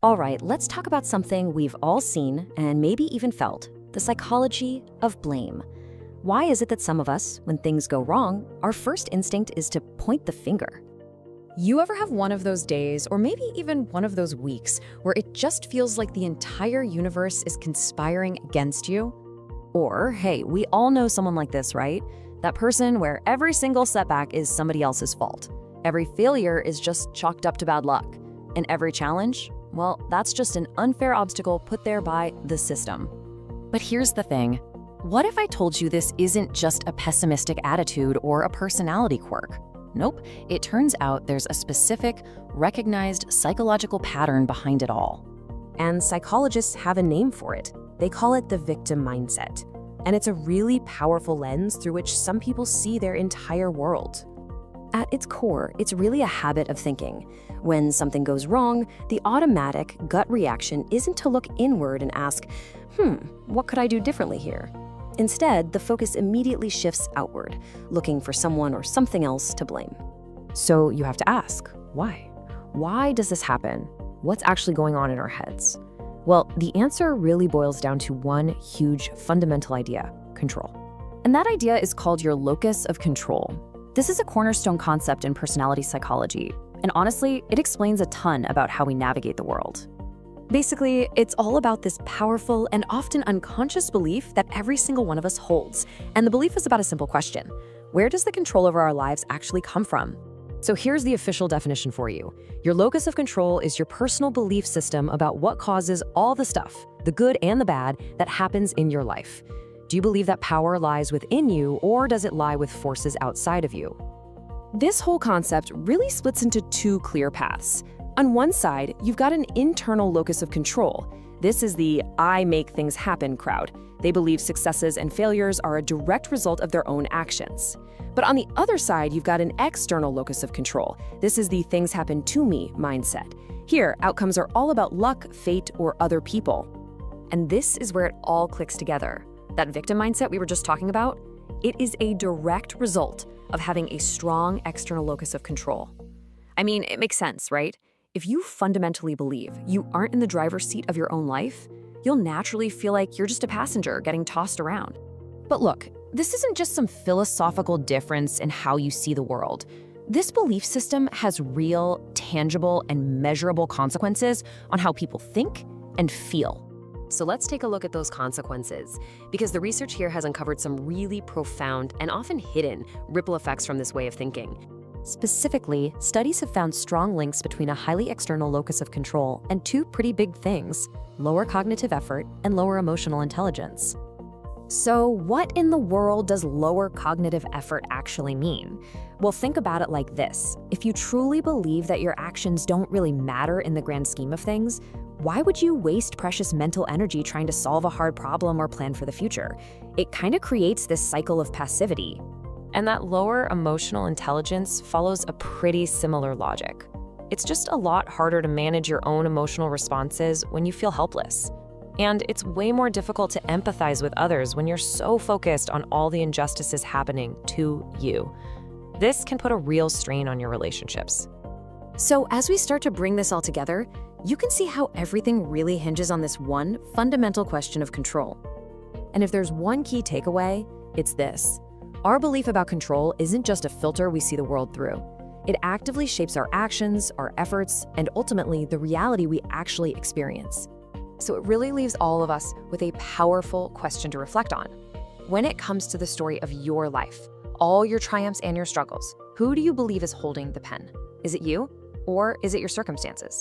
All right, let's talk about something we've all seen and maybe even felt, the psychology of blame. Why is it that some of us, when things go wrong, our first instinct is to point the finger? You ever have one of those days, or maybe even one of those weeks, where it just feels like the entire universe is conspiring against you? Or, hey, we all know someone like this, right? That person where every single setback is somebody else's fault. Every failure is just chalked up to bad luck. And every challenge, well, that's just an unfair obstacle put there by the system. But here's the thing. What if I told you this isn't just a pessimistic attitude or a personality quirk? Nope, it turns out there's a specific, recognized psychological pattern behind it all. And psychologists have a name for it. They call it the victim mindset. And it's a really powerful lens through which some people see their entire world. At its core, it's really a habit of thinking. When something goes wrong, the automatic gut reaction isn't to look inward and ask, what could I do differently here? Instead, the focus immediately shifts outward, looking for someone or something else to blame. So you have to ask, why? Why does this happen? What's actually going on in our heads? Well, the answer really boils down to one huge fundamental idea: control. And that idea is called your locus of control. This is a cornerstone concept in personality psychology, and honestly, it explains a ton about how we navigate the world. Basically, it's all about this powerful and often unconscious belief that every single one of us holds. And the belief is about a simple question: where does the control over our lives actually come from? So here's the official definition for you. Your locus of control is your personal belief system about what causes all the stuff, the good and the bad, that happens in your life. Do you believe that power lies within you, or does it lie with forces outside of you? This whole concept really splits into two clear paths. On one side, you've got an internal locus of control. This is the "I make things happen" crowd. They believe successes and failures are a direct result of their own actions. But on the other side, you've got an external locus of control. This is the "things happen to me" mindset. Here, outcomes are all about luck, fate, or other people. And this is where it all clicks together. That victim mindset we were just talking about, it is a direct result of having a strong external locus of control. I mean, it makes sense, right? If you fundamentally believe you aren't in the driver's seat of your own life, you'll naturally feel like you're just a passenger getting tossed around. But look, this isn't just some philosophical difference in how you see the world. This belief system has real, tangible, and measurable consequences on how people think and feel. So let's take a look at those consequences, because the research here has uncovered some really profound and often hidden ripple effects from this way of thinking. Specifically, studies have found strong links between a highly external locus of control and two pretty big things: lower cognitive effort and lower emotional intelligence. So what in the world does lower cognitive effort actually mean? Well, think about it like this. If you truly believe that your actions don't really matter in the grand scheme of things, why would you waste precious mental energy trying to solve a hard problem or plan for the future? It kind of creates this cycle of passivity. And that lower emotional intelligence follows a pretty similar logic. It's just a lot harder to manage your own emotional responses when you feel helpless. And it's way more difficult to empathize with others when you're so focused on all the injustices happening to you. This can put a real strain on your relationships. So as we start to bring this all together, you can see how everything really hinges on this one fundamental question of control. And if there's one key takeaway, it's this: our belief about control isn't just a filter we see the world through. It actively shapes our actions, our efforts, and ultimately the reality we actually experience. So it really leaves all of us with a powerful question to reflect on. When it comes to the story of your life, all your triumphs and your struggles, who do you believe is holding the pen? Is it you, or is it your circumstances?